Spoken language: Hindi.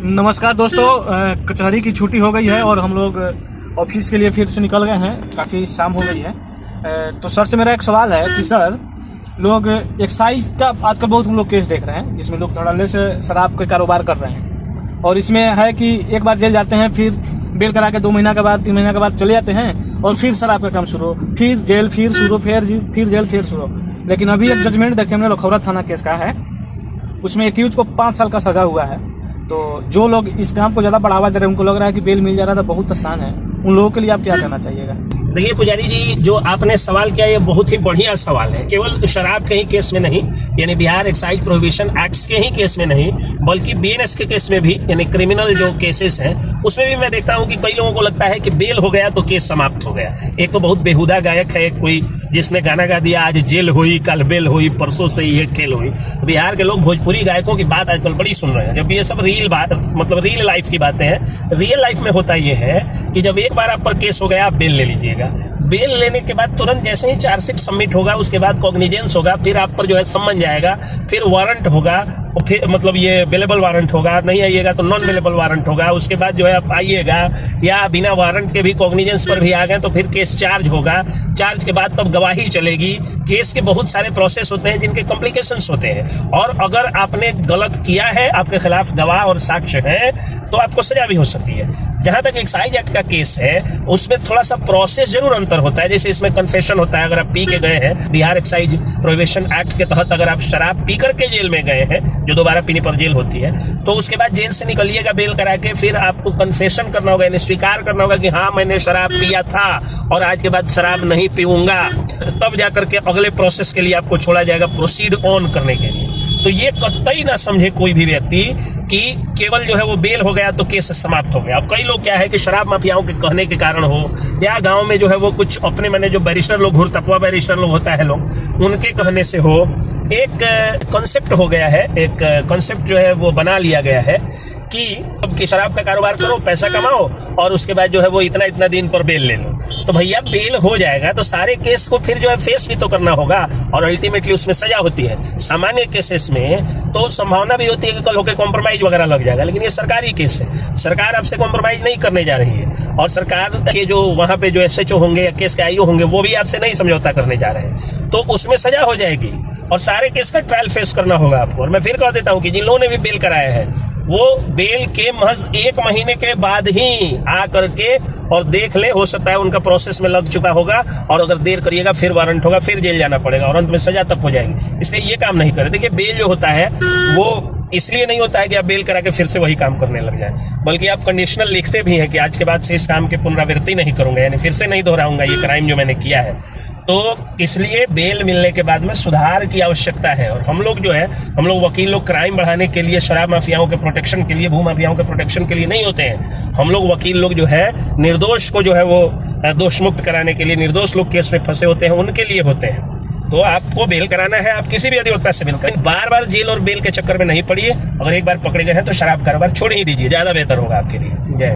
नमस्कार दोस्तों, कचहरी की छुट्टी हो गई है और हम लोग ऑफिस के लिए फिर से निकल गए हैं। काफ़ी शाम हो गई है। तो सर से मेरा एक सवाल है कि सर, लोग एक्साइज का आजकल बहुत हम लोग केस देख रहे हैं जिसमें लोग धड़ल्ले से शराब के कारोबार कर रहे हैं, और इसमें है कि एक बार जेल जाते हैं, फिर बेल करा के 2 महीना के बाद 3 महीना के बाद चले जाते हैं और फिर शराब का काम शुरू, फिर जेल, फिर शुरू, फिर जेल, फिर शुरू। लेकिन अभी एक जजमेंट देखे हमने लखौरा थाना केस का है, उसमें एक्यूज को 5 साल का सजा हुआ है। तो जो लोग इस काम को ज़्यादा बढ़ावा दे रहे हैं, उनको लग रहा है कि बेल मिल जा रहा था, बहुत आसान है। उन लोगों के लिए आप क्या कहना चाहिएगा? देखिए पुजारी जी, जो आपने सवाल किया ये बहुत ही बढ़िया सवाल है। केवल शराब के ही केस में नहीं, यानी बिहार एक्साइज प्रोहिबिशन एक्ट्स के ही केस में नहीं, बल्कि बीएनएस के केस में भी, यानी क्रिमिनल जो केसेस हैं उसमें भी मैं देखता हूं कि कई लोगों को लगता है कि बेल हो गया तो केस समाप्त हो गया। एक तो बहुत बेहुदा गायक है कोई, जिसने गाना गा दिया, आज जेल हुई, कल बेल हुई, परसों से ये खेल हुई। बिहार के लोग भोजपुरी गायकों की बात आजकल बड़ी सुन रहे हैं, जब ये सब रियल बात, मतलब रियल लाइफ की बातें हैं। रियल लाइफ में होता ये है कि जब एक बार आप पर केस हो गया, आप बेल ले लीजिएगा। बेल लेने के बाद तुरंत जैसे ही चार्जशीट सबमिट होगा, उसके बाद कॉग्निजेंस होगा, फिर आप पर जो है सम्मन जाएगा, फिर वारंट होगा, और फिर मतलब ये बेलेबल वारंट होगा, नहीं आइएगा तो नॉन बेलेबल वारंट होगा। उसके बाद जो है आप आइएगा, या बिना वारंट के भी कॉग्निजेंस पर भी आ गए तो फिर केस चार्ज होगा। चार्ज के बाद तब गवाही चलेगी। केस के बहुत सारे प्रोसेस होते हैं जिनके कॉम्प्लिकेशंस होते हैं, और अगर आपने गलत किया है, आपके खिलाफ गवाह और साक्ष्य है, तो आपको सजा भी हो सकती है। जहां तक एक्साइज एक्ट का केस है, उसमें थोड़ा सा प्रोसेस जरूर अंतर होता है। जैसे इसमें कन्फेशन होता है, अगर आप पी के गए हैं, बिहार एक्साइज प्रोहिबिशन एक्ट के तहत अगर आप शराब पी करके जेल में गए हैं, जो दोबारा पीने पर जेल होती है, तो उसके बाद जेल से निकलिएगा बेल करा के, फिर आपको कन्फेशन करना होगा, यानी स्वीकार करना होगा कि हाँ मैंने शराब पिया था और आज के बाद शराब नहीं पीऊंगा। तब जाकर के अगले प्रोसेस के लिए आपको छोड़ा जाएगा, प्रोसीड ऑन करने के लिए। तो ये कतई ना समझे कोई भी व्यक्ति कि केवल जो है वो बेल हो गया तो केस समाप्त हो गया। अब कई लोग क्या है कि शराब माफियाओं के कहने के कारण हो, या गांव में जो है वो कुछ अपने मैंने जो बैरिस्टर लोग, हुरतकवा बैरिस्टर लोग होता है लोग, उनके कहने से हो, एक कॉन्सेप्ट हो गया है, एक कॉन्सेप्ट जो है वो बना लिया गया है कि अब की शराब का कारोबार करो, पैसा कमाओ, और उसके बाद जो है वो इतना इतना दिन पर बेल ले लो। तो भैया बेल हो जाएगा तो सारे केस को फिर जो है फेस भी तो करना होगा, और अल्टीमेटली उसमें सजा होती है। सामान्य केसेस में तो संभावना भी होती है कि कल होकर कॉम्प्रोमाइज वगैरह लग जाएगा, लेकिन ये सरकारी केस है, सरकार आपसे कॉम्प्रोमाइज नहीं करने जा रही है, और सरकार के जो वहां पे जो एसएचओ होंगे या केस के आईओ होंगे, वो भी आपसे नहीं समझौता करने जा रहे हैं। तो उसमें सजा हो जाएगी और सारे केस का ट्रायल फेस करना होगा आपको। और मैं फिर कह देता हूं कि जिन लोगों ने भी बेल कराया है, वो बेल के महज 1 महीने के बाद ही आ करके और देख ले, हो सकता है उनका प्रोसेस में लग चुका होगा, और अगर देर करिएगा फिर वारंट होगा, फिर जेल जाना पड़ेगा, और अंत में सजा तक हो जाएगी। इसलिए ये काम नहीं करें। देखिए, बेल जो होता है वो इसलिए नहीं होता है कि आप बेल करा के फिर से वही काम करने लग जाए, बल्कि आप कंडीशनल लिखते भी हैं कि आज के बाद से इस काम की पुनरावृत्ति नहीं करूंगा, यानी फिर से नहीं दोहराऊंगा ये क्राइम जो मैंने किया है। तो इसलिए बेल मिलने के बाद में सुधार की आवश्यकता है। और हम लोग जो है, हम लोग वकील लोग क्राइम बढ़ाने के लिए, शराब माफियाओं के प्रोटेक्शन के लिए, भू माफियाओं के प्रोटेक्शन के लिए नहीं होते हैं। हम लोग वकील लोग जो है निर्दोष को जो है वो दोष मुक्त कराने के लिए, निर्दोष लोग केस में फंसे होते हैं उनके लिए होते हैं। तो आपको बेल कराना है, आप किसी भी अधिवक्ता से बेल करें। बार बार जेल और बेल के चक्कर में नहीं पड़िए। अगर एक बार पकड़े गए हैं तो शराब कारोबार छोड़ ही दीजिए, ज्यादा बेहतर होगा आपके लिए। जय।